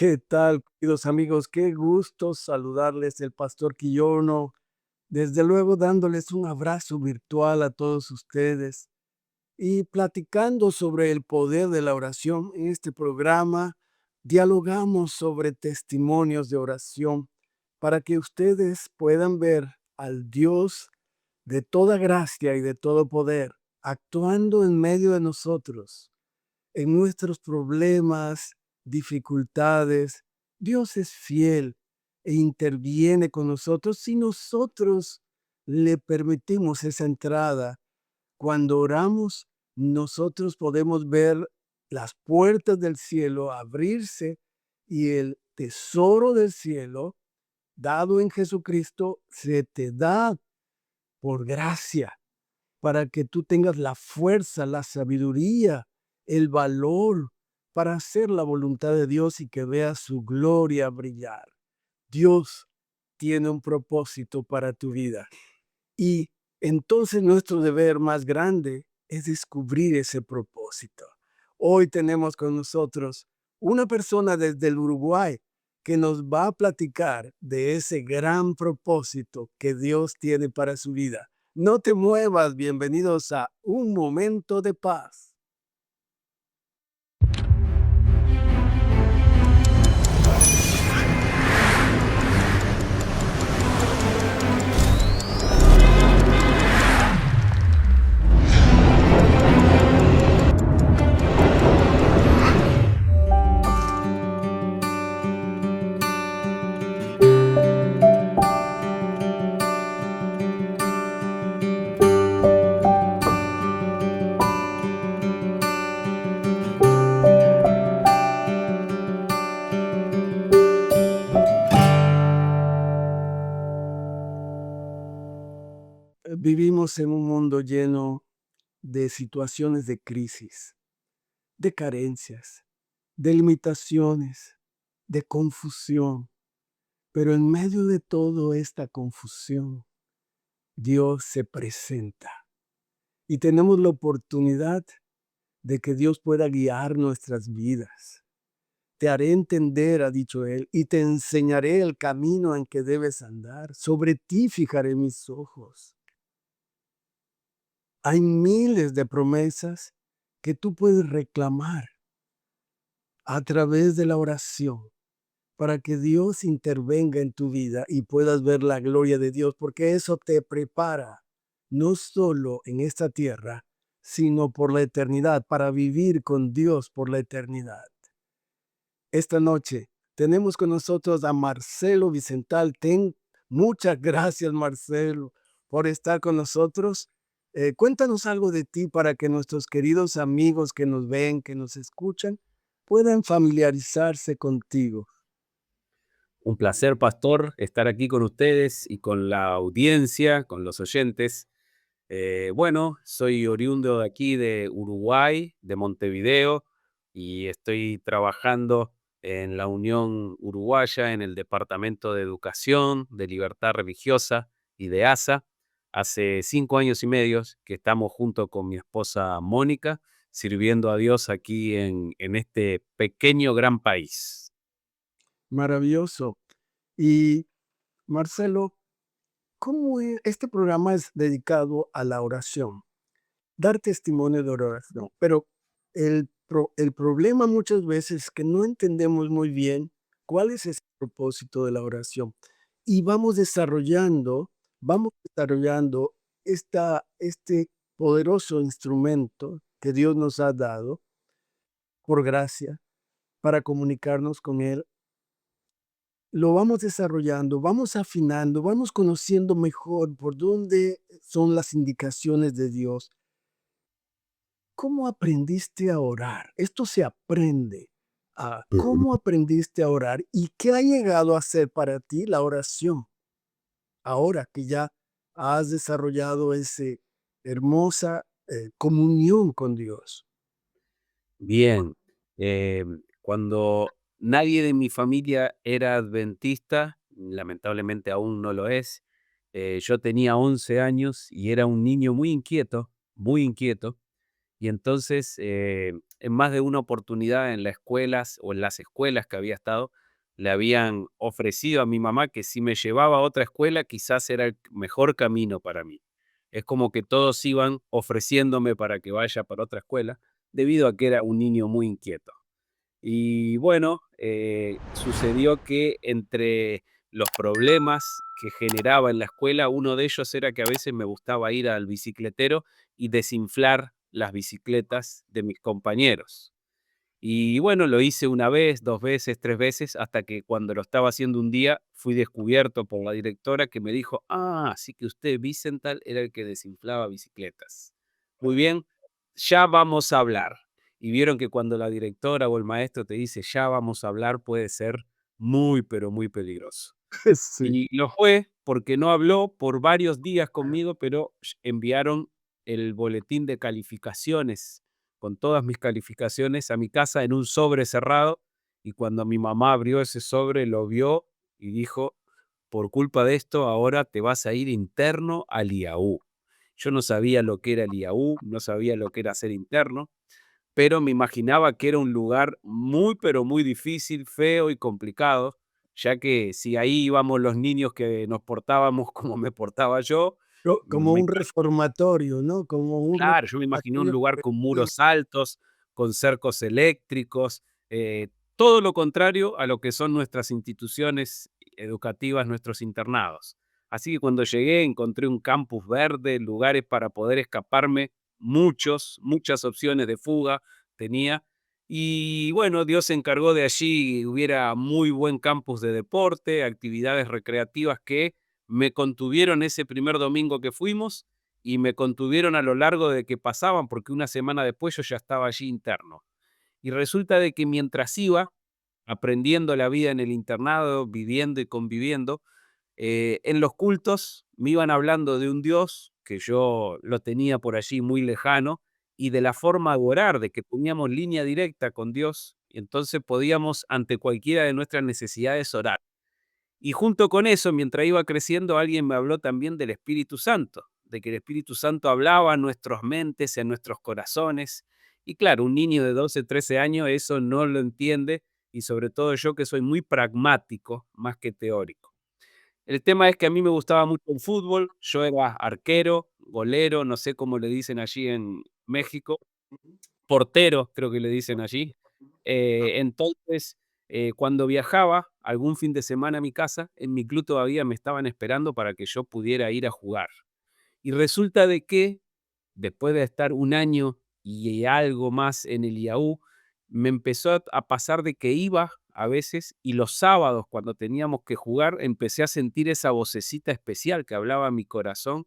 ¿Qué tal, queridos amigos? Qué gusto saludarles, el pastor Quillono. Desde luego dándoles un abrazo virtual a todos ustedes y platicando sobre el poder de la oración. En este programa dialogamos sobre testimonios de oración para que ustedes puedan ver al Dios de toda gracia y de todo poder actuando en medio de nosotros en nuestros problemas, dificultades. Dios es fiel e interviene con nosotros si nosotros le permitimos esa entrada. Cuando oramos, nosotros podemos ver las puertas del cielo abrirse y el tesoro del cielo dado en Jesucristo se te da por gracia para que tú tengas la fuerza, la sabiduría, el valor para hacer la voluntad de Dios y que veas su gloria brillar. Dios tiene un propósito para tu vida y entonces nuestro deber más grande es descubrir ese propósito. Hoy tenemos con nosotros una persona desde el Uruguay que nos va a platicar de ese gran propósito que Dios tiene para su vida. No te muevas, bienvenidos a Un Momento de Paz. Vivimos en un mundo lleno de situaciones de crisis, de carencias, de limitaciones, de confusión. Pero en medio de toda esta confusión, Dios se presenta y tenemos la oportunidad de que Dios pueda guiar nuestras vidas. Te haré entender, ha dicho Él, y te enseñaré el camino en que debes andar. Sobre ti fijaré mis ojos. Hay miles de promesas que tú puedes reclamar a través de la oración para que Dios intervenga en tu vida y puedas ver la gloria de Dios, porque eso te prepara no solo en esta tierra, sino por la eternidad, para vivir con Dios por la eternidad. Esta noche tenemos con nosotros a Marcelo Vicental. Muchas gracias, Marcelo, por estar con nosotros. Cuéntanos algo de ti para que nuestros queridos amigos que nos ven, que nos escuchan, puedan familiarizarse contigo. Un placer, pastor, estar aquí con ustedes y con la audiencia, con los oyentes. Bueno, soy oriundo de aquí, de Uruguay, de Montevideo, y estoy trabajando en la Unión Uruguaya, en el Departamento de Educación, de Libertad Religiosa y de ASA. Hace 5 años y medio que estamos junto con mi esposa Mónica, sirviendo a Dios aquí en este pequeño gran país. Maravilloso. Y Marcelo, este programa es dedicado a la oración, dar testimonio de oración, pero el problema muchas veces es que no entendemos muy bien cuál es ese propósito de la oración y vamos desarrollando este poderoso instrumento que Dios nos ha dado por gracia para comunicarnos con Él. Lo vamos desarrollando, vamos afinando, vamos conociendo mejor por dónde son las indicaciones de Dios. ¿Cómo aprendiste a orar? Esto se aprende. ¿Cómo aprendiste a orar y qué ha llegado a ser para ti la oración? Ahora que ya has desarrollado esa hermosa comunión con Dios. Bien, cuando nadie de mi familia era adventista, lamentablemente aún no lo es, yo tenía 11 años y era un niño muy inquieto, Y entonces, en más de una oportunidad en las escuelas o en las escuelas que había estado, le habían ofrecido a mi mamá que si me llevaba a otra escuela, quizás era el mejor camino para mí. Es como que todos iban ofreciéndome para que vaya para otra escuela, debido a que era un niño muy inquieto. Y bueno, sucedió que entre los problemas que generaba en la escuela, uno de ellos era que a veces me gustaba ir al bicicletero y desinflar las bicicletas de mis compañeros. Y bueno, lo hice una vez, 2 veces, 3 veces, hasta que cuando lo estaba haciendo un día, fui descubierto por la directora que me dijo: "Ah, así que usted, Vicental, era el que desinflaba bicicletas. Muy bien, ya vamos a hablar". Y vieron que cuando la directora o el maestro te dice: "Ya vamos a hablar", puede ser muy, pero muy peligroso. Sí. Y lo fue porque no habló por varios días conmigo, pero enviaron el boletín de calificaciones con todas mis calificaciones a mi casa en un sobre cerrado. Y cuando mi mamá abrió ese sobre, lo vio y dijo: "Por culpa de esto, ahora te vas a ir interno al IAU". Yo no sabía lo que era el IAU, no sabía lo que era ser interno, pero me imaginaba que era un lugar muy, pero muy difícil, feo y complicado, ya que si ahí íbamos los niños que nos portábamos como me portaba yo, Como me un reformatorio, ¿no? Como un claro, yo me imaginé un reformatorio lugar con preventivo. muros altos, con cercos eléctricos, todo lo contrario a lo que son nuestras instituciones educativas, nuestros internados. Así que cuando llegué encontré un campus verde, lugares para poder escaparme, muchas opciones de fuga tenía. Y bueno, Dios se encargó de allí hubiera muy buen campus de deporte, actividades recreativas que me contuvieron ese primer domingo que fuimos y me contuvieron a lo largo de que pasaban, porque una semana después yo ya estaba allí interno. Y resulta de que mientras iba aprendiendo la vida en el internado, viviendo y conviviendo, en los cultos me iban hablando de un Dios que yo lo tenía por allí muy lejano y de la forma de orar, de que teníamos línea directa con Dios y entonces podíamos ante cualquiera de nuestras necesidades orar. Y junto con eso, mientras iba creciendo, alguien me habló también del Espíritu Santo, de que el Espíritu Santo hablaba en nuestras mentes, en nuestros corazones. Y claro, un niño de 12, 13 años eso no lo entiende, y sobre todo yo que soy muy pragmático más que teórico. El tema es que a mí me gustaba mucho el fútbol, yo era arquero, golero, no sé cómo le dicen allí en México, portero, creo que le dicen allí. Entonces, cuando viajaba algún fin de semana a mi casa, en mi club todavía me estaban esperando para que yo pudiera ir a jugar. Y resulta de que, después de estar un año y algo más en el IAU, me empezó a pasar de que iba a veces y los sábados, cuando teníamos que jugar, empecé a sentir esa vocecita especial que hablaba a mi corazón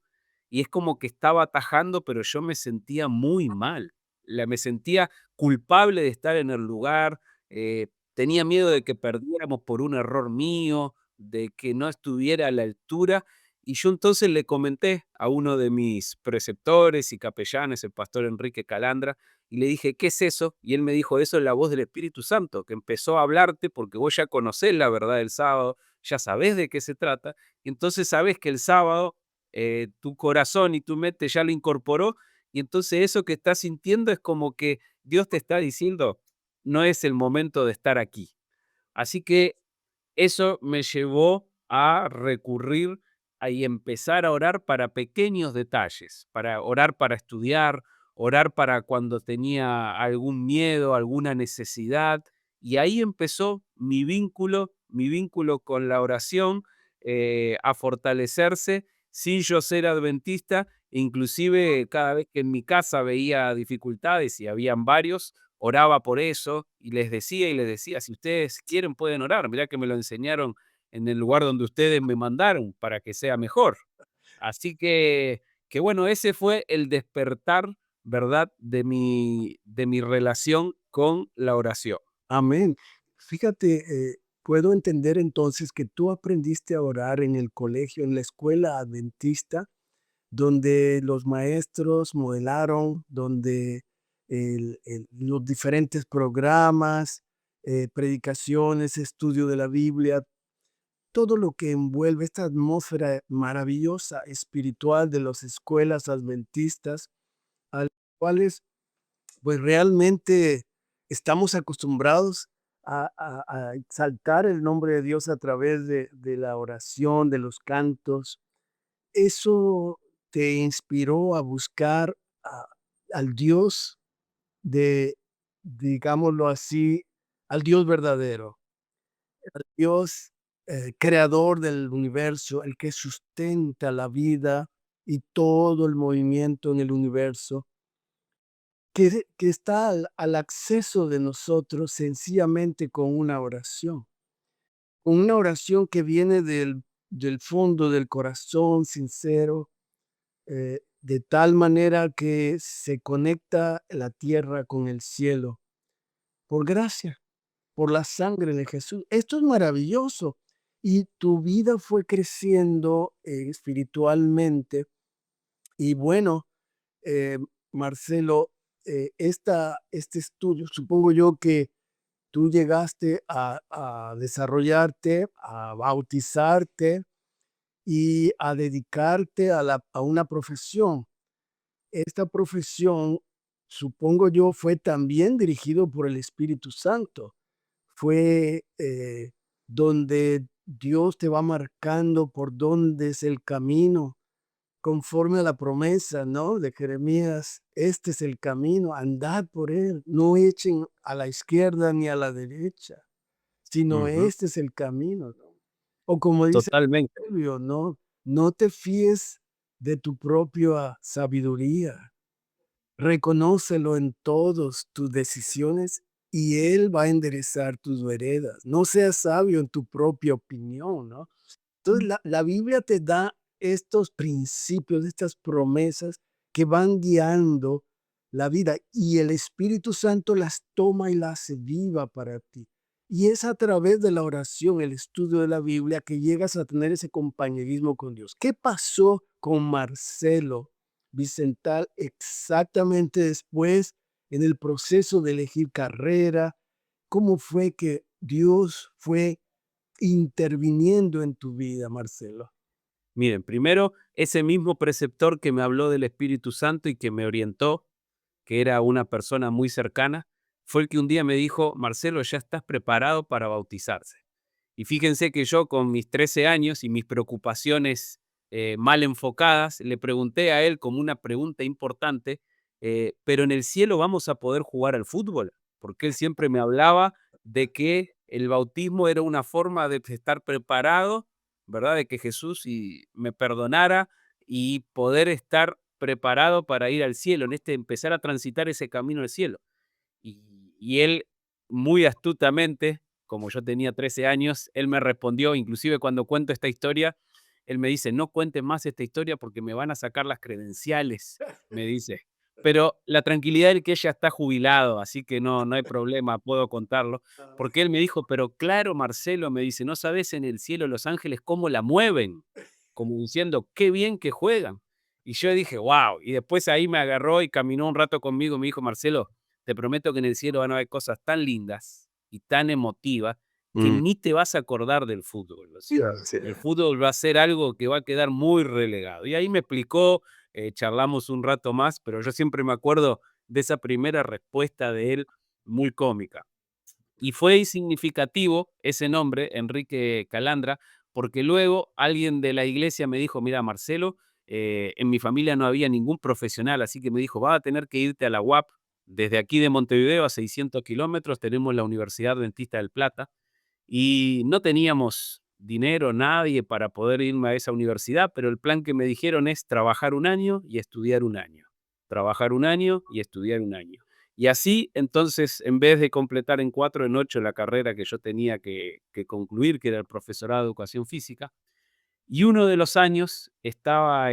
y es como que estaba atajando, pero yo me sentía muy mal. Me sentía culpable de estar en el lugar, tenía miedo de que perdiéramos por un error mío, de que no estuviera a la altura y yo entonces le comenté a uno de mis preceptores y capellanes, el pastor Enrique Calandra, y le dije: "¿Qué es eso?". Y él me dijo: "Eso es la voz del Espíritu Santo, que empezó a hablarte porque vos ya conocés la verdad del sábado, ya sabés de qué se trata, y entonces sabés que el sábado tu corazón y tu mente ya lo incorporó, y entonces eso que estás sintiendo es como que Dios te está diciendo, no es el momento de estar aquí". Así que eso me llevó a recurrir y empezar a orar para pequeños detalles, para orar para estudiar, orar para cuando tenía algún miedo, alguna necesidad. Y ahí empezó mi vínculo con la oración, a fortalecerse sin yo ser adventista. Inclusive cada vez que en mi casa veía dificultades y habían varios, oraba por eso y les decía, si ustedes quieren pueden orar, mirá que me lo enseñaron en el lugar donde ustedes me mandaron para que sea mejor. Así que bueno, ese fue el despertar, ¿verdad? De mi relación con la oración. Amén. Fíjate, puedo entender entonces que tú aprendiste a orar en el colegio, en la escuela adventista, donde los maestros modelaron, donde los diferentes programas, predicaciones, estudio de la Biblia, todo lo que envuelve esta atmósfera maravillosa espiritual de las escuelas adventistas, a las cuales pues realmente estamos acostumbrados a exaltar el nombre de Dios a través de la oración, de los cantos. ¿Eso te inspiró a buscar a al Dios de, digámoslo así, al Dios verdadero, al Dios, creador del universo, el que sustenta la vida y todo el movimiento en el universo, que está al acceso de nosotros sencillamente con una oración? Con una oración que viene del fondo del corazón sincero, de tal manera que se conecta la tierra con el cielo, por gracia, por la sangre de Jesús. Esto es maravilloso. Y tu vida fue creciendo, espiritualmente. Y bueno, eh, Marcelo, este estudio, supongo yo que tú llegaste a desarrollarte, a bautizarte y a dedicarte a una profesión. Esta profesión, supongo yo, fue también dirigido por el Espíritu Santo. Fue, donde Dios te va marcando por dónde es el camino, conforme a la promesa, ¿no? De Jeremías, este es el camino, andad por él, no echen a la izquierda ni a la derecha, sino Ujú. este es el camino, ¿no? O como dice Totalmente. el proverbio, ¿no? No te fíes de tu propia sabiduría. Reconócelo en todos tus decisiones y Él va a enderezar tus veredas. No seas sabio en tu propia opinión, ¿no? Entonces, la Biblia te da estos principios, estas promesas que van guiando la vida y el Espíritu Santo las toma y las hace viva para ti. Y es a través de la oración, el estudio de la Biblia, que llegas a tener ese compañerismo con Dios. ¿Qué pasó con Marcelo Vicental exactamente después en el proceso de elegir carrera? ¿Cómo fue que Dios fue interviniendo en tu vida, Marcelo? Miren, primero, ese mismo preceptor que me habló del Espíritu Santo y que me orientó, que era una persona muy cercana, fue el que un día me dijo: Marcelo, ya estás preparado para bautizarse. Y fíjense que yo con mis 13 años y mis preocupaciones mal enfocadas, le pregunté a él como una pregunta importante, pero en el cielo vamos a poder jugar al fútbol, porque él siempre me hablaba de que el bautismo era una forma de estar preparado, ¿verdad? De que Jesús me perdonara y poder estar preparado para ir al cielo, en empezar a transitar ese camino al cielo. Y él, muy astutamente, como yo tenía 13 años, él me respondió, inclusive cuando cuento esta historia, él me dice: "No cuentes más esta historia porque me van a sacar las credenciales", me dice. Pero la tranquilidad es que ella está jubilado, así que no hay problema, puedo contarlo. Porque él me dijo: "Pero claro, Marcelo", me dice: "¿No sabes en el cielo los ángeles cómo la mueven?". Como diciendo: "Qué bien que juegan". Y yo dije: "Guau". Y después ahí me agarró y caminó un rato conmigo, me dijo: "Marcelo, te prometo que en el cielo van a haber cosas tan lindas y tan emotivas que Mm, ni te vas a acordar del fútbol. O sea, sí. el fútbol va a ser algo que va a quedar muy relegado". Y ahí me explicó, charlamos un rato más, pero yo siempre me acuerdo de esa primera respuesta de él, muy cómica. Y fue significativo ese nombre, Enrique Calandra, porque luego alguien de la iglesia me dijo: "Mira, Marcelo, en mi familia no había ningún profesional, así que me dijo, vas a tener que irte a la UAP. Desde aquí de Montevideo a 600 kilómetros tenemos la Universidad Dentista del Plata y no teníamos dinero, nadie para poder irme a esa universidad, pero el plan que me dijeron es trabajar un año y estudiar un año. Trabajar un año y estudiar un año. Y así, entonces, en vez de completar en 4, en 8 la carrera que yo tenía que concluir, que era el profesorado de educación física, y uno de los años estaba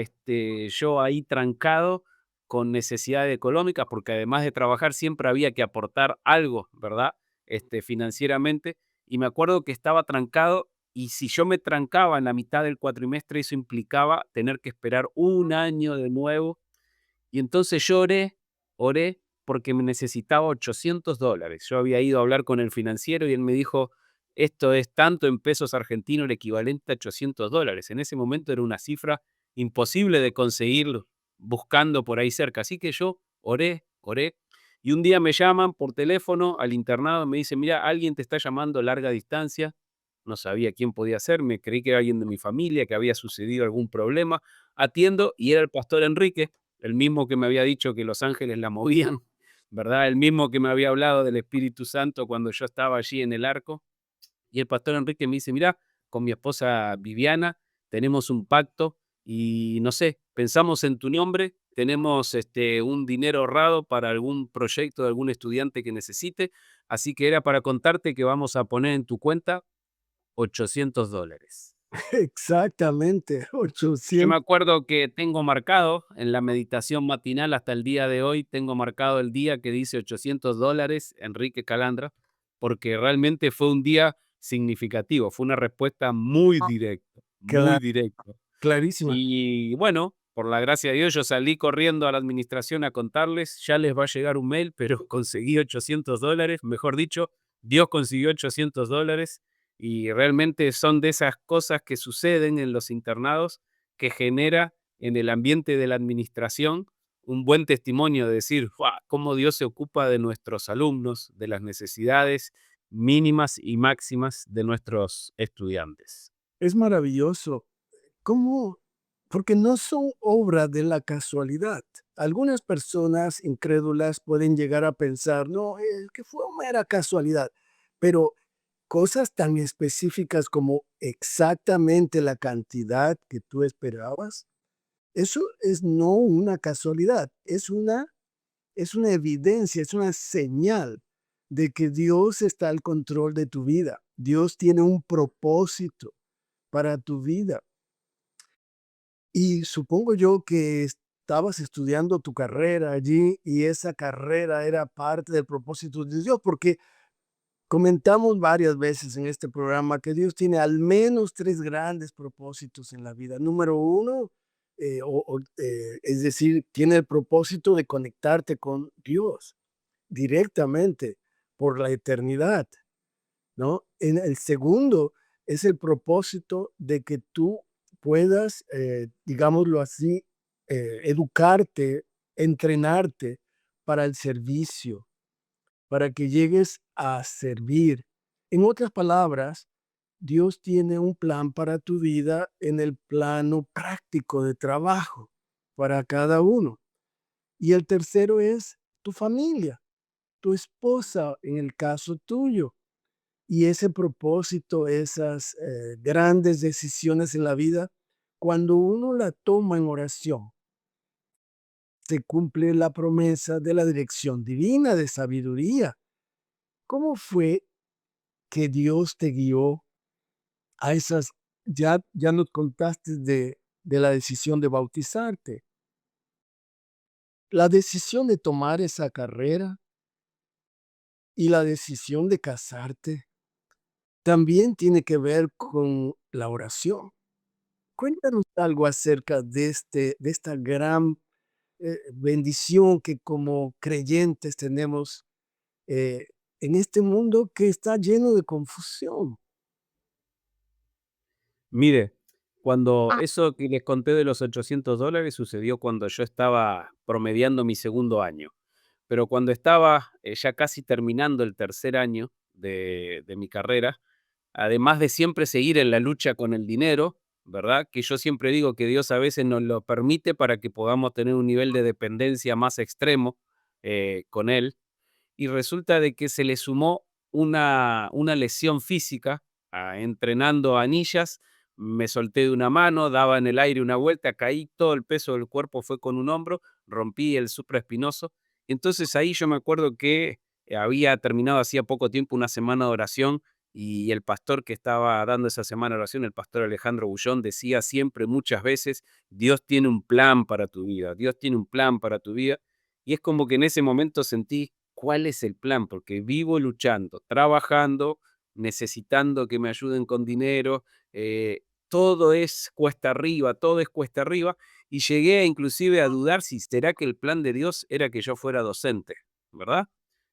yo ahí trancado con necesidades económicas, porque además de trabajar siempre había que aportar algo, ¿verdad? Financieramente. Y me acuerdo que estaba trancado y si yo me trancaba en la mitad del cuatrimestre, eso implicaba tener que esperar un año de nuevo. Y entonces yo oré porque me necesitaba $800. Yo había ido a hablar con el financiero y él me dijo: "Esto es tanto en pesos argentinos, el equivalente a $800". En ese momento era una cifra imposible de conseguir buscando por ahí cerca. Así que yo oré, oré Y un día me llaman por teléfono al internado, me dicen, mira, alguien te está llamando a larga distancia. No sabía quién podía ser, me creí que era alguien de mi familia, que había sucedido algún problema. Atiendo y era el pastor Enrique, el mismo que me había dicho que los ángeles la movían, ¿verdad? El mismo que me había hablado del Espíritu Santo cuando yo estaba allí en el arco. Y el pastor Enrique me dice, mira, con mi esposa Viviana tenemos un pacto y no sé, pensamos en tu nombre, tenemos un dinero ahorrado para algún proyecto de algún estudiante que necesite, así que era para contarte que vamos a poner en tu cuenta $800. Exactamente, Yo me 800. acuerdo que tengo marcado en la meditación matinal hasta el día de hoy, tengo marcado el día que dice $800, Enrique Calandra, porque realmente fue un día significativo, fue una respuesta muy directa, muy Cla- directa. Clarísima. Y bueno, por la gracia de Dios, yo salí corriendo a la administración a contarles, ya les va a llegar un mail, pero conseguí $800, mejor dicho, Dios consiguió $800 y realmente son de esas cosas que suceden en los internados que genera en el ambiente de la administración un buen testimonio de decir, "Fua, cómo Dios se ocupa de nuestros alumnos, de las necesidades mínimas y máximas de nuestros estudiantes". Es maravilloso. ¿Cómo? Porque no son obra de la casualidad. Algunas personas incrédulas pueden llegar a pensar, no, es que fue mera casualidad, pero cosas tan específicas como exactamente la cantidad que tú esperabas, eso es no una casualidad, es una evidencia, es una señal de que Dios está al control de tu vida. Dios tiene un propósito para tu vida. Y supongo yo que estabas estudiando tu carrera allí y esa carrera era parte del propósito de Dios, porque comentamos varias veces en este programa que Dios tiene al menos tres grandes propósitos en la vida. Número uno, es decir, tiene el propósito de conectarte con Dios directamente por la eternidad, ¿no? En el segundo es el propósito de que tú puedas, digámoslo así, educarte, entrenarte para el servicio, para que llegues a servir. En otras palabras, Dios tiene un plan para tu vida en el plano práctico de trabajo para cada uno. Y el tercero es tu familia, tu esposa en el caso tuyo. Y ese propósito, esas grandes decisiones en la vida, cuando uno la toma en oración, se cumple la promesa de la dirección divina, de sabiduría. ¿Cómo fue que Dios te guió a esas? Ya nos contaste de la decisión de bautizarte, la decisión de tomar esa carrera y la decisión de casarte también tiene que ver con la oración. Cuéntanos algo acerca de esta gran bendición que como creyentes tenemos eh, en este mundo que está lleno de confusión. Mire, cuando eso que les conté de los $800 sucedió cuando yo estaba promediando mi segundo año, pero cuando estaba ya casi terminando el tercer año de mi carrera, además de siempre seguir en la lucha con el dinero, ¿verdad? Que yo siempre digo que Dios a veces nos lo permite para que podamos tener un nivel de dependencia más extremo con Él. Y resulta de que se le sumó una lesión física, entrenando anillas, me solté de una mano, daba en el aire una vuelta, caí, todo el peso del cuerpo fue con un hombro, rompí el supraespinoso. Entonces ahí yo me acuerdo que había terminado hacía poco tiempo una semana de oración y el pastor que estaba dando esa semana de oración, el pastor Alejandro Bullón, decía siempre muchas veces, Dios tiene un plan para tu vida, Dios tiene un plan para tu vida. Y es como que en ese momento sentí, ¿cuál es el plan? Porque vivo luchando, trabajando, necesitando que me ayuden con dinero, todo es cuesta arriba, todo es cuesta arriba, y llegué inclusive a dudar si será que el plan de Dios era que yo fuera docente, ¿verdad?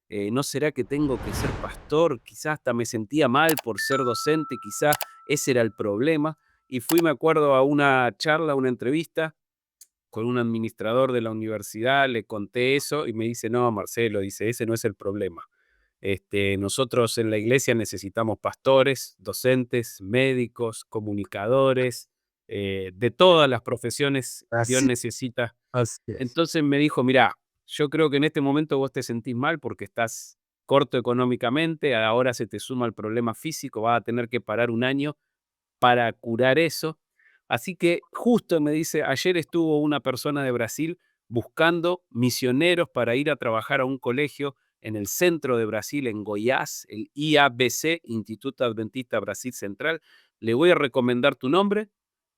¿No será que tengo que ser pastor? Quizás hasta me sentía mal por ser docente, quizás ese era el problema. Y fui, me acuerdo, a una charla, a una entrevista, con un administrador de la universidad, le conté eso y me dice, no, Marcelo, dice, ese no es el problema. Nosotros en la iglesia necesitamos pastores, docentes, médicos, comunicadores, de todas las profesiones Dios Así, necesita. así es. Entonces me dijo, mira, yo creo que en este momento vos te sentís mal porque estás corto económicamente, ahora se te suma el problema físico, vas a tener que parar un año para curar eso. Así que justo me dice, ayer estuvo una persona de Brasil buscando misioneros para ir a trabajar a un colegio en el centro de Brasil, en Goiás, el IABC, Instituto Adventista Brasil Central. Le voy a recomendar tu nombre,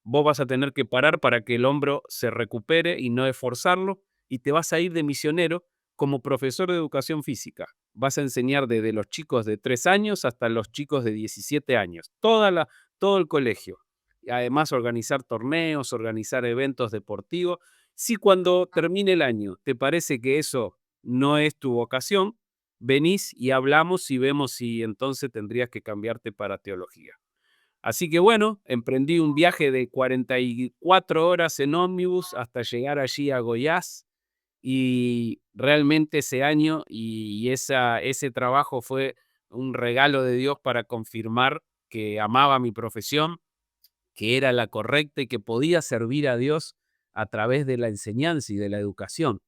vos vas a tener que parar para que el hombro se recupere y no esforzarlo, y te vas a ir de misionero como profesor de educación física. Vas a enseñar desde los chicos de 3 años hasta los chicos de 17 años, todo el colegio. Y además organizar torneos, organizar eventos deportivos. Si cuando termine el año te parece que eso no es tu vocación, venís y hablamos y vemos si entonces tendrías que cambiarte para teología. Así que bueno, emprendí un viaje de 44 horas en ómnibus hasta llegar allí a Goiás, y realmente ese año ese trabajo fue un regalo de Dios para confirmar que amaba mi profesión, que era la correcta y que podía servir a Dios a través de la enseñanza y de la educación.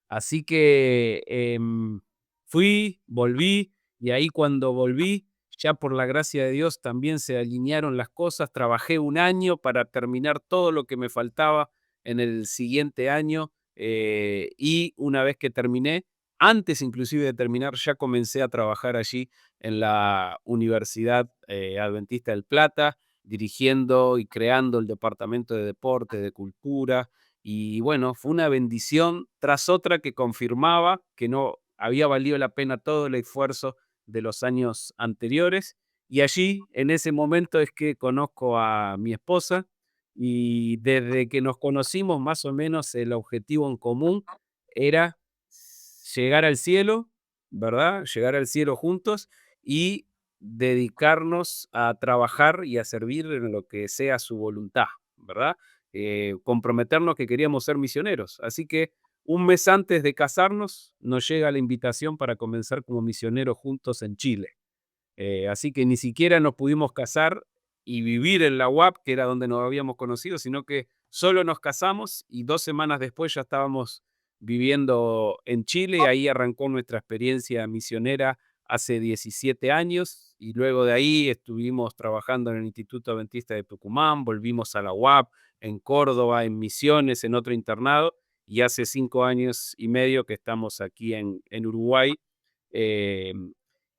Así que fui, volví, y ahí cuando volví, ya por la gracia de Dios también se alinearon las cosas. Trabajé un año para terminar todo lo que me faltaba en el siguiente año, y una vez que terminé, antes inclusive de terminar, ya comencé a trabajar allí en la Universidad Adventista del Plata, dirigiendo y creando el departamento de deporte, de cultura, y bueno, fue una bendición tras otra que confirmaba que no había valido la pena todo el esfuerzo de los años anteriores. Y allí, en ese momento, es que conozco a mi esposa, y desde que nos conocimos, más o menos el objetivo en común era llegar al cielo, ¿verdad? Llegar al cielo juntos y dedicarnos a trabajar y a servir en lo que sea su voluntad, ¿verdad? Comprometernos que queríamos ser misioneros. Así que un mes antes de casarnos nos llega la invitación para comenzar como misioneros juntos en Chile. Así que ni siquiera nos pudimos casar y vivir en la UAP, que era donde nos habíamos conocido, sino que solo nos casamos y 2 semanas después ya estábamos viviendo en Chile, y ahí arrancó nuestra experiencia misionera hace 17 años, y luego de ahí estuvimos trabajando en el Instituto Adventista de Tucumán, volvimos a la UAP, en Córdoba, en Misiones, en otro internado, y hace 5 años y medio que estamos aquí en Uruguay. eh,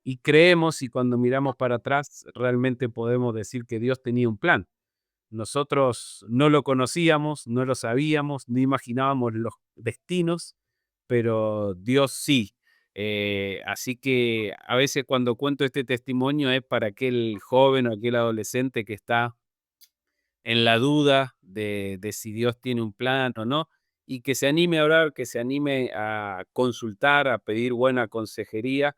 y creemos, y cuando miramos para atrás, realmente podemos decir que Dios tenía un plan. Nosotros no lo conocíamos, no lo sabíamos, no imaginábamos los destinos, pero Dios sí. Así que a veces cuando cuento este testimonio es para aquel joven o aquel adolescente que está en la duda de si Dios tiene un plan o no, y que se anime a orar, que se anime a consultar, a pedir buena consejería,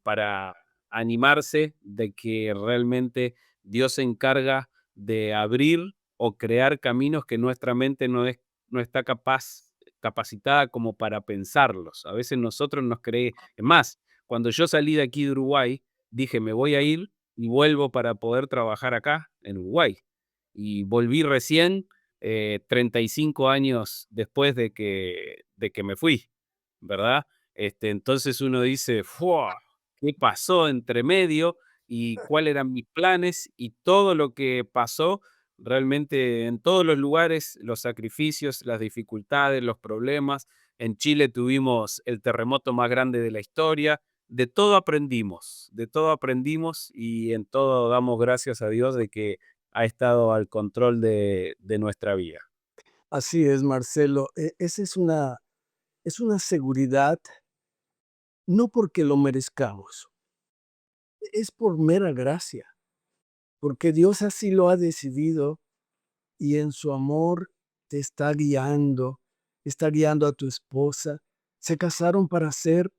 para animarse de que realmente Dios se encarga de abrir o crear caminos que nuestra mente no está capacitada como para pensarlos. A veces nosotros nos creemos. Es más, cuando yo salí de aquí de Uruguay, dije, me voy a ir y vuelvo para poder trabajar acá en Uruguay, y volví recién 35 años después de que me fui, ¿verdad? Entonces uno dice, ¡fua! ¿Qué pasó entre medio? ¿Y cuáles eran mis planes? Y todo lo que pasó, realmente en todos los lugares, los sacrificios, las dificultades, los problemas. En Chile tuvimos el terremoto más grande de la historia. De todo aprendimos, y en todo damos gracias a Dios de que ha estado al control de nuestra vida. Así es, Marcelo. Esa es una seguridad, no porque lo merezcamos, es por mera gracia, porque Dios así lo ha decidido y en su amor te está guiando a tu esposa. Se casaron para ser,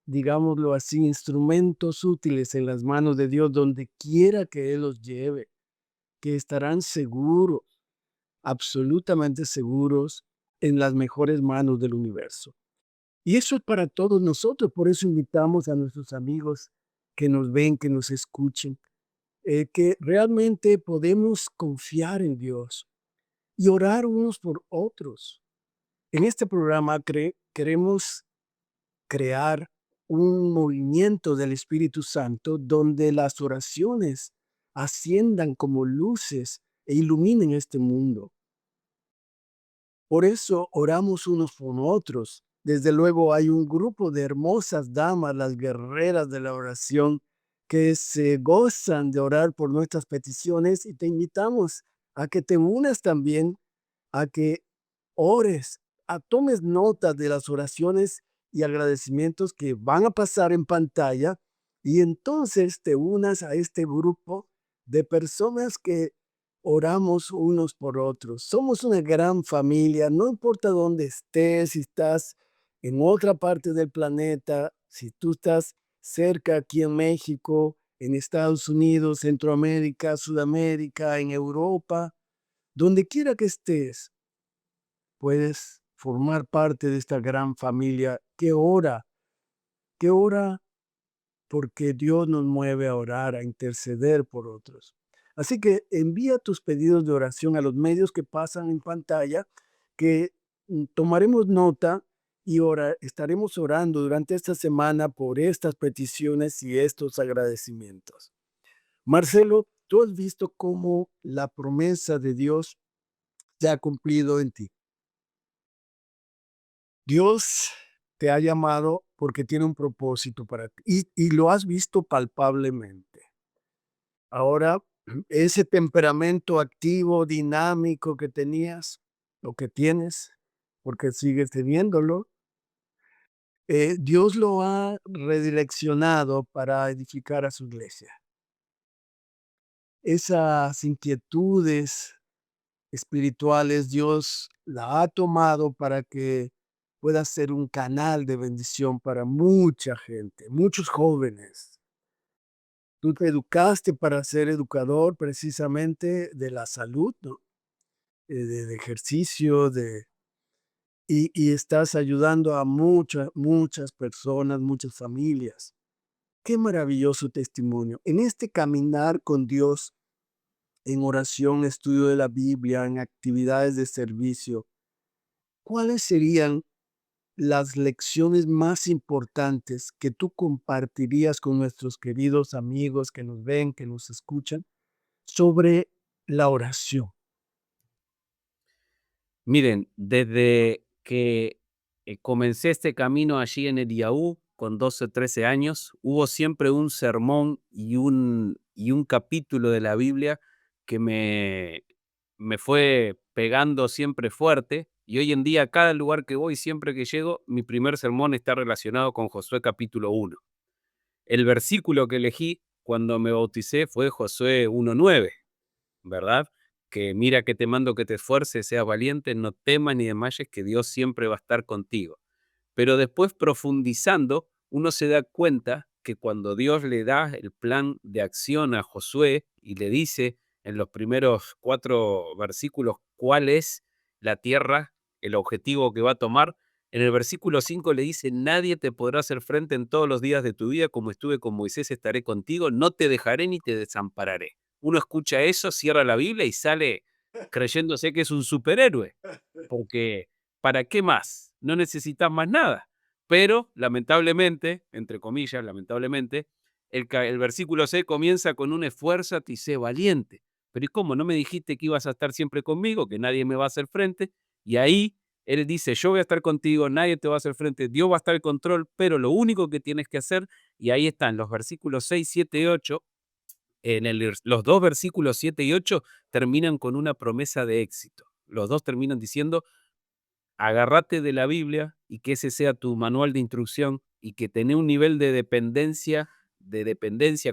digámoslo así, instrumentos útiles en las manos de Dios donde quiera que Él los lleve, que estarán seguros, absolutamente seguros en las mejores manos del universo. Y eso es para todos nosotros, por eso invitamos a nuestros amigos que nos ven, que nos escuchen, que realmente podemos confiar en Dios y orar unos por otros. En este programa queremos crear un movimiento del Espíritu Santo donde las oraciones asciendan como luces e iluminen este mundo. Por eso oramos unos por otros. Desde luego hay un grupo de hermosas damas, las guerreras de la oración, que se gozan de orar por nuestras peticiones y te invitamos a que te unas también, a que ores, a tomes notas de las oraciones y agradecimientos que van a pasar en pantalla y entonces te unas a este grupo de personas que oramos unos por otros. Somos una gran familia, no importa dónde estés, si estás en otra parte del planeta, si tú estás cerca aquí en México, en Estados Unidos, Centroamérica, Sudamérica, en Europa, donde quiera que estés, puedes formar parte de esta gran familia que ora porque Dios nos mueve a orar, a interceder por otros. Así que envía tus pedidos de oración a los medios que pasan en pantalla, que tomaremos nota y estaremos orando durante esta semana por estas peticiones y estos agradecimientos. Marcelo, tú has visto cómo la promesa de Dios se ha cumplido en ti. Dios te ha llamado porque tiene un propósito para ti y lo has visto palpablemente. Ahora, ese temperamento activo, dinámico que tenías, o que tienes, porque sigues teniéndolo, Dios lo ha redireccionado para edificar a su iglesia. Esas inquietudes espirituales, Dios la ha tomado para que pueda ser un canal de bendición para mucha gente, muchos jóvenes. Tú te educaste para ser educador precisamente de la salud, ¿no? De ejercicio, y estás ayudando a muchas personas, muchas familias. Qué maravilloso testimonio. En este caminar con Dios, en oración, estudio de la Biblia, en actividades de servicio, ¿cuáles serían las lecciones más importantes que tú compartirías con nuestros queridos amigos que nos ven, que nos escuchan, sobre la oración? Miren, desde que comencé este camino allí en Eliahú, con 12 o 13 años, hubo siempre un sermón y un capítulo de la Biblia que me fue pegando siempre fuerte. Y hoy en día, a cada lugar que voy, siempre que llego, mi primer sermón está relacionado con Josué capítulo 1. El versículo que elegí cuando me bauticé fue Josué 1:9, ¿verdad? Que mira que te mando que te esfuerces, seas valiente, no temas ni desmayes, que Dios siempre va a estar contigo. Pero después profundizando, uno se da cuenta que cuando Dios le da el plan de acción a Josué y le dice en los primeros 4 versículos cuál es la tierra, el objetivo que va a tomar, en el versículo 5 le dice, nadie te podrá hacer frente en todos los días de tu vida, como estuve con Moisés, estaré contigo, no te dejaré ni te desampararé. Uno escucha eso, cierra la Biblia y sale creyéndose que es un superhéroe, porque ¿para qué más? No necesitas más nada. Pero lamentablemente, entre comillas, lamentablemente, el versículo C comienza con un esfuérzate y sé valiente. Pero ¿y cómo? ¿No me dijiste que ibas a estar siempre conmigo, que nadie me va a hacer frente? Y ahí él dice, yo voy a estar contigo, nadie te va a hacer frente, Dios va a estar en control, pero lo único que tienes que hacer, y ahí están los versículos 6, 7 y 8, los dos versículos 7 y 8 terminan con una promesa de éxito. Los dos terminan diciendo, agárrate de la Biblia y que ese sea tu manual de instrucción y que tenés un nivel de dependencia,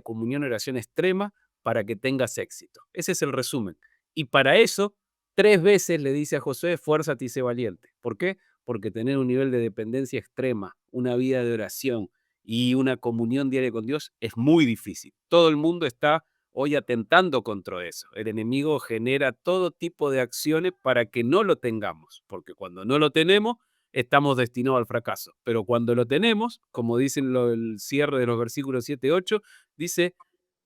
comunión, oración extrema para que tengas éxito. Ese es el resumen. Y para eso, 3 veces le dice a Josué, esfuérzate y sé valiente. ¿Por qué? Porque tener un nivel de dependencia extrema, una vida de oración y una comunión diaria con Dios es muy difícil. Todo el mundo está hoy atentando contra eso. El enemigo genera todo tipo de acciones para que no lo tengamos, porque cuando no lo tenemos, estamos destinados al fracaso. Pero cuando lo tenemos, como dicen el cierre de los versículos 7 y 8, dice,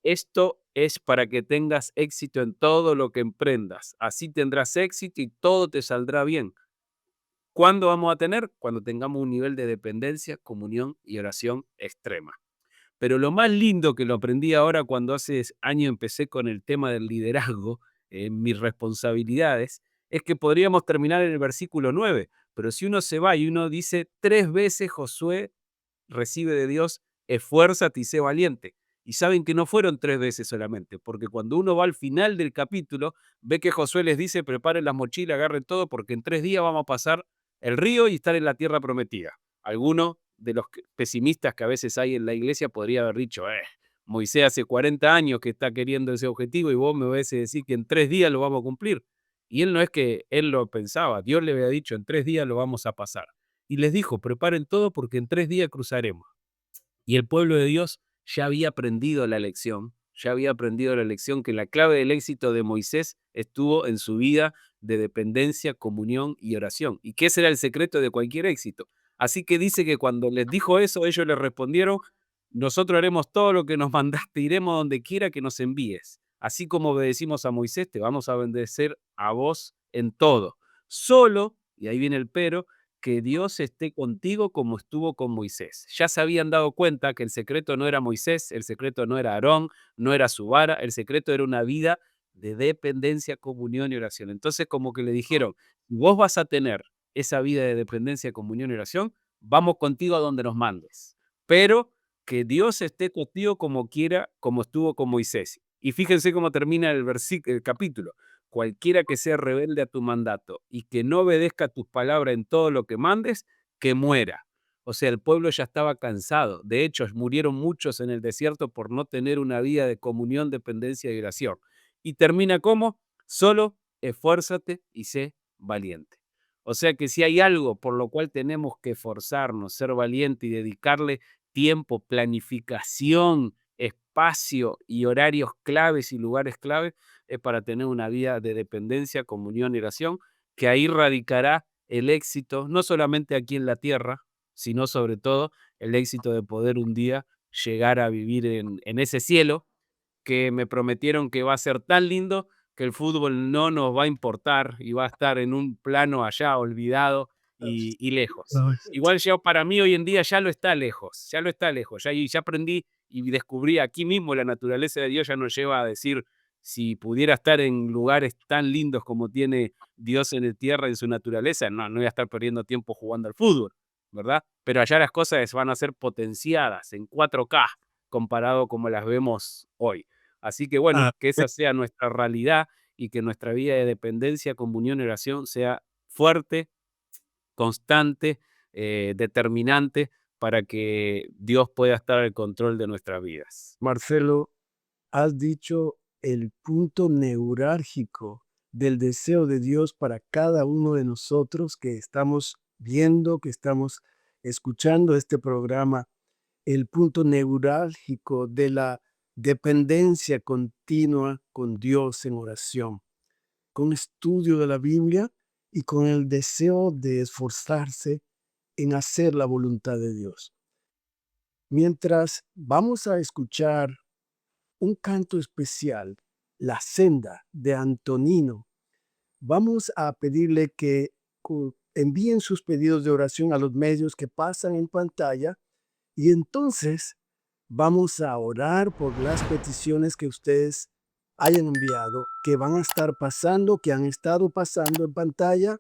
esto es para que tengas éxito en todo lo que emprendas. Así tendrás éxito y todo te saldrá bien. ¿Cuándo vamos a tener? Cuando tengamos un nivel de dependencia, comunión y oración extrema. Pero lo más lindo que lo aprendí ahora cuando hace años empecé con el tema del liderazgo en mis responsabilidades, es que podríamos terminar en el versículo 9, pero si uno se va y uno dice 3 veces Josué recibe de Dios, esfuérzate y sé valiente. Y saben que no fueron 3 veces solamente, porque cuando uno va al final del capítulo, ve que Josué les dice, preparen las mochilas, agarren todo, porque en 3 días vamos a pasar el río y estar en la tierra prometida. Alguno de los pesimistas que a veces hay en la iglesia podría haber dicho, Moisés hace 40 años que está queriendo ese objetivo y vos me vas a decir que en 3 días lo vamos a cumplir. Y él no es que él lo pensaba, Dios le había dicho, en 3 días lo vamos a pasar. Y les dijo, preparen todo porque en 3 días cruzaremos. Y el pueblo de Dios ya había aprendido la lección, que la clave del éxito de Moisés estuvo en su vida de dependencia, comunión y oración, y que ese era el secreto de cualquier éxito. Así que dice que cuando les dijo eso, ellos le respondieron, nosotros haremos todo lo que nos mandaste, iremos donde quiera que nos envíes. Así como obedecimos a Moisés, te vamos a obedecer a vos en todo. Solo, y ahí viene el pero, que Dios esté contigo como estuvo con Moisés. Ya se habían dado cuenta que el secreto no era Moisés, el secreto no era Aarón, no era su vara, el secreto era una vida de dependencia, comunión y oración. Entonces, como que le dijeron, vos vas a tener esa vida de dependencia, comunión y oración, vamos contigo a donde nos mandes. Pero que Dios esté contigo como quiera, como estuvo con Moisés. Y fíjense cómo termina el capítulo. Cualquiera que sea rebelde a tu mandato y que no obedezca tus palabras en todo lo que mandes, que muera. O sea, el pueblo ya estaba cansado. De hecho, murieron muchos en el desierto por no tener una vida de comunión, dependencia y oración. Y termina como, solo esfuérzate y sé valiente. O sea que si hay algo por lo cual tenemos que esforzarnos, ser valiente y dedicarle tiempo, planificación, espacio y horarios claves y lugares claves, es para tener una vida de dependencia, comunión y oración, que ahí radicará el éxito, no solamente aquí en la tierra, sino sobre todo el éxito de poder un día llegar a vivir en ese cielo que me prometieron que va a ser tan lindo que el fútbol no nos va a importar y va a estar en un plano allá olvidado y lejos. Igual ya para mí hoy en día ya lo está lejos, ya aprendí y descubrí aquí mismo la naturaleza de Dios ya nos lleva a decir, si pudiera estar en lugares tan lindos como tiene Dios en la tierra, en su naturaleza, no voy a estar perdiendo tiempo jugando al fútbol, ¿verdad? Pero allá las cosas van a ser potenciadas en 4K comparado como las vemos hoy. Así que bueno, Ah, que esa sea nuestra realidad y que nuestra vida de dependencia, comunión y oración sea fuerte, constante, determinante para que Dios pueda estar al control de nuestras vidas. Marcelo, has dicho el punto neurálgico del deseo de Dios para cada uno de nosotros que estamos viendo, que estamos escuchando este programa, el punto neurálgico de la dependencia continua con Dios en oración, con estudio de la Biblia y con el deseo de esforzarse en hacer la voluntad de Dios. Mientras vamos a escuchar un canto especial, La Senda de Antonino, vamos a pedirle que envíen sus pedidos de oración a los medios que pasan en pantalla y entonces vamos a orar por las peticiones que ustedes hayan enviado, que van a estar pasando, que han estado pasando en pantalla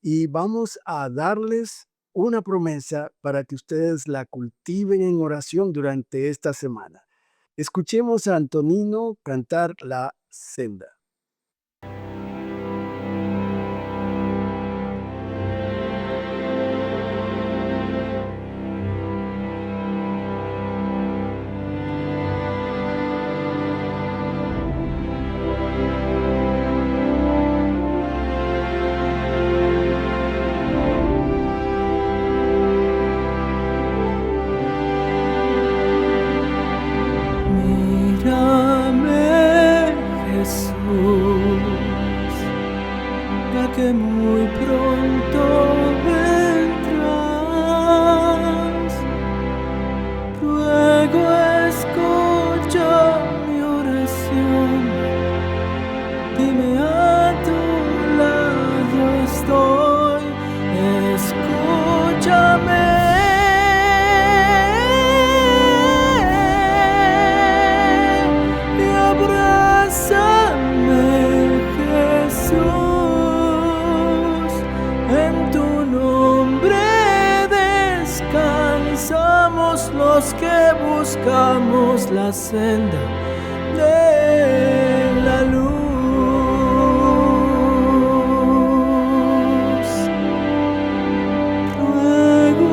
y vamos a darles una promesa para que ustedes la cultiven en oración durante esta semana. Escuchemos a Antonino cantar La Senda. Mírame compartamos la senda de la luz. Ruego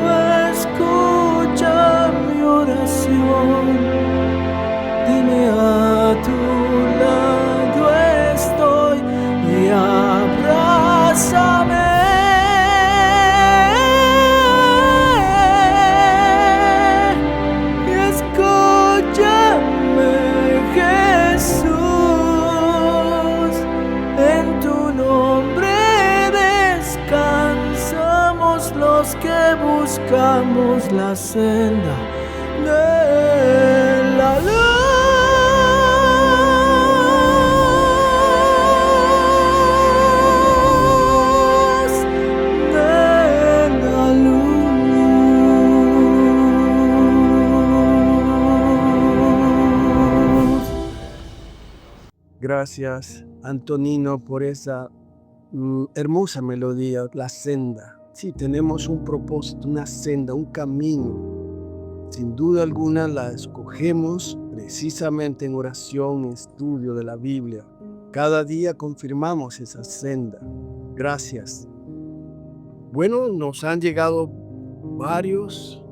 escucha mi oración, dime a tu lado estoy y abrázame. Que buscamos la senda de la luz, de la luz. Gracias, Antonino, por esa hermosa melodía, la senda. Sí, tenemos un propósito, una senda, un camino. Sin duda alguna la escogemos precisamente en oración, estudio de la Biblia. Cada día confirmamos esa senda. Gracias. Bueno, nos han llegado varios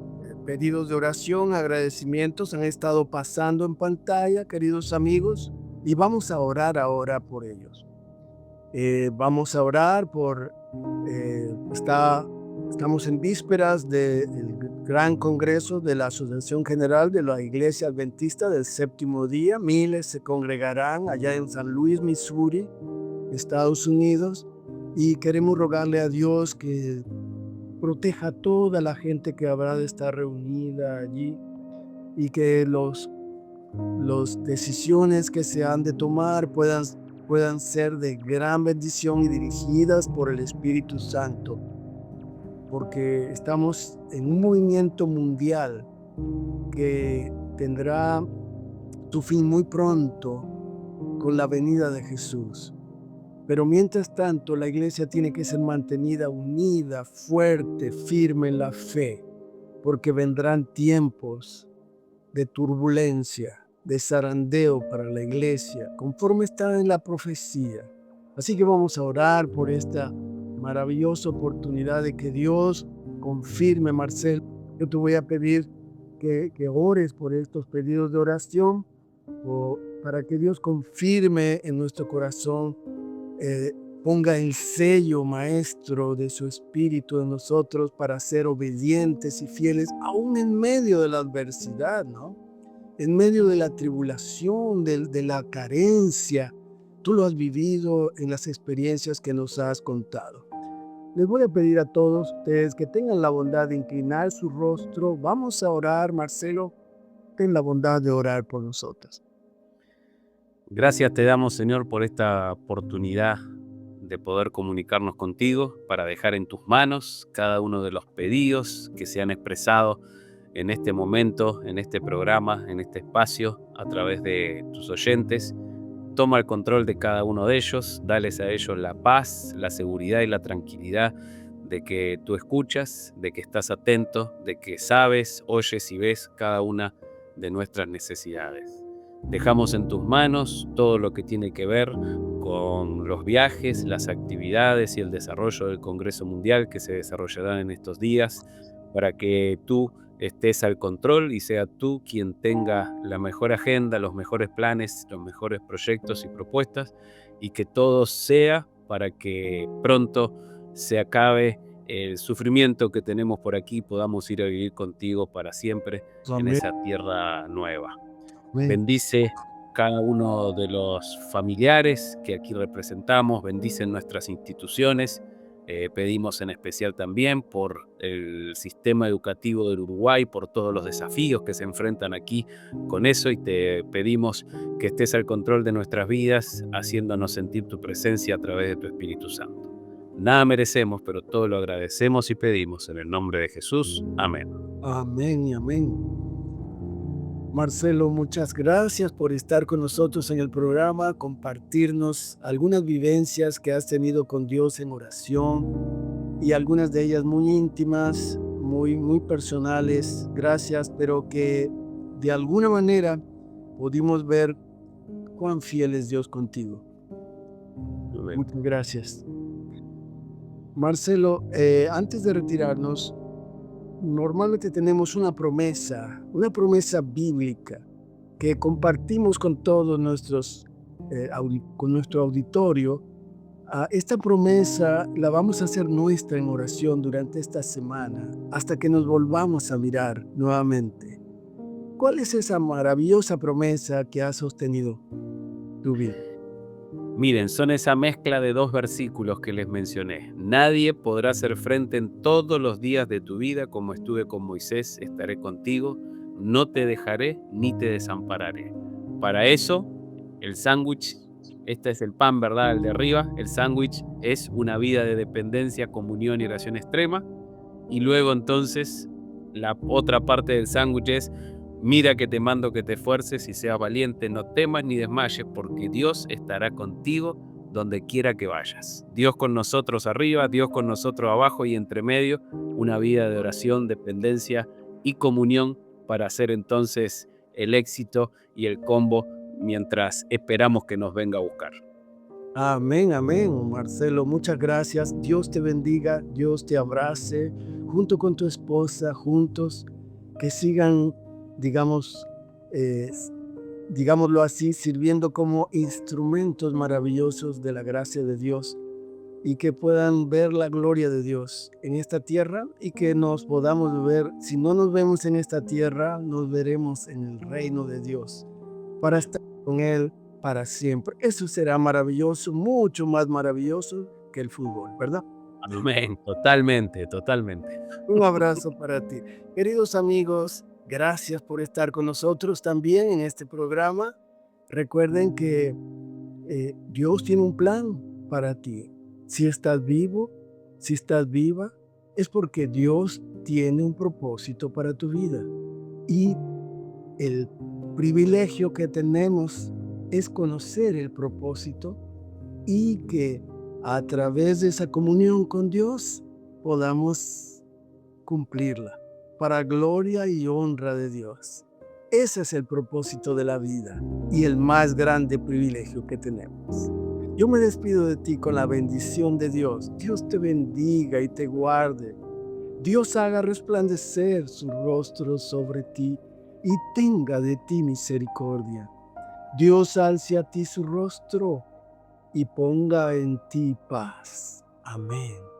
pedidos de oración, agradecimientos, han estado pasando en pantalla, queridos amigos, y vamos a orar ahora por ellos. Vamos a orar por... estamos en vísperas del gran congreso de la Asociación General de la Iglesia Adventista del Séptimo Día. Miles se congregarán allá en San Luis, Missouri, Estados Unidos, y queremos rogarle a Dios que proteja a toda la gente que habrá de estar reunida allí y que las decisiones que se han de tomar puedan ser de gran bendición y dirigidas por el Espíritu Santo, porque estamos en un movimiento mundial que tendrá su fin muy pronto con la venida de Jesús. Pero mientras tanto, la iglesia tiene que ser mantenida unida, fuerte, firme en la fe, porque vendrán tiempos de turbulencia, de zarandeo para la iglesia, conforme está en la profecía. Así que vamos a orar por esta maravillosa oportunidad de que Dios confirme, Marcelo. Yo te voy a pedir que ores por estos pedidos de oración, para que Dios confirme en nuestro corazón, ponga el sello maestro de su Espíritu en nosotros para ser obedientes y fieles, aún en medio de la adversidad, ¿no? En medio de la tribulación, de la carencia. Tú lo has vivido en las experiencias que nos has contado. Les voy a pedir a todos ustedes que tengan la bondad de inclinar su rostro. Vamos a orar, Marcelo. Ten la bondad de orar por nosotros. Gracias te damos, Señor, por esta oportunidad de poder comunicarnos contigo, para dejar en tus manos cada uno de los pedidos que se han expresado en este momento, en este programa, en este espacio, a través de tus oyentes. Toma el control de cada uno de ellos, dales a ellos la paz, la seguridad y la tranquilidad de que tú escuchas, de que estás atento, de que sabes, oyes y ves cada una de nuestras necesidades. Dejamos en tus manos todo lo que tiene que ver con los viajes, las actividades y el desarrollo del Congreso Mundial que se desarrollarán en estos días, para que tú estés al control y sea tú quien tenga la mejor agenda, los mejores planes, los mejores proyectos y propuestas, y que todo sea para que pronto se acabe el sufrimiento que tenemos por aquí y podamos ir a vivir contigo para siempre. Amén. En esa tierra nueva. Amén. Bendice cada uno de los familiares que aquí representamos, bendice nuestras instituciones. Pedimos en especial también por el sistema educativo del Uruguay, por todos los desafíos que se enfrentan aquí con eso, y te pedimos que estés al control de nuestras vidas, haciéndonos sentir tu presencia a través de tu Espíritu Santo. Nada merecemos, pero todo lo agradecemos y pedimos en el nombre de Jesús. Amén. Amén y amén. Marcelo, muchas gracias por estar con nosotros en el programa, compartirnos algunas vivencias que has tenido con Dios en oración, y algunas de ellas muy íntimas, muy personales. Gracias, pero que de alguna manera pudimos ver cuán fiel es Dios contigo. Amén. Muchas gracias. Marcelo, antes de retirarnos, normalmente tenemos una promesa bíblica que compartimos con todos nuestros, con nuestro auditorio. Esta promesa la vamos a hacer nuestra en oración durante esta semana hasta que nos volvamos a mirar nuevamente. ¿Cuál es esa maravillosa promesa que ha sostenido tu vida? Miren, son esa mezcla de dos versículos que les mencioné. Nadie podrá hacer frente en todos los días de tu vida, como estuve con Moisés, estaré contigo, no te dejaré ni te desampararé. Para eso, el sándwich, este es el pan, ¿verdad? El de arriba, el sándwich es una vida de dependencia, comunión y oración extrema. Y luego entonces, la otra parte del sándwich es: mira que te mando que te esfuerces y seas valiente, no temas ni desmayes, porque Dios estará contigo donde quiera que vayas. Dios con nosotros arriba, Dios con nosotros abajo y entre medio, una vida de oración, dependencia y comunión para hacer entonces el éxito y el combo mientras esperamos que nos venga a buscar. Amén, amén, Marcelo. Muchas gracias. Dios te bendiga, Dios te abrace, junto con tu esposa, juntos, que sigan, digamos, digámoslo así, sirviendo como instrumentos maravillosos de la gracia de Dios y que puedan ver la gloria de Dios en esta tierra y que nos podamos ver, si no nos vemos en esta tierra, nos veremos en el reino de Dios para estar con Él para siempre. Eso será maravilloso, mucho más maravilloso que el fútbol, ¿verdad? Amén, totalmente, totalmente. Un abrazo para ti. Queridos amigos, gracias por estar con nosotros también en este programa. Recuerden que Dios tiene un plan para ti. Si estás vivo, si estás viva, es porque Dios tiene un propósito para tu vida. Y el privilegio que tenemos es conocer el propósito y que a través de esa comunión con Dios podamos cumplirla para gloria y honra de Dios. Ese es el propósito de la vida y el más grande privilegio que tenemos. Yo me despido de ti con la bendición de Dios. Dios te bendiga y te guarde. Dios haga resplandecer su rostro sobre ti y tenga de ti misericordia. Dios alce a ti su rostro y ponga en ti paz. Amén.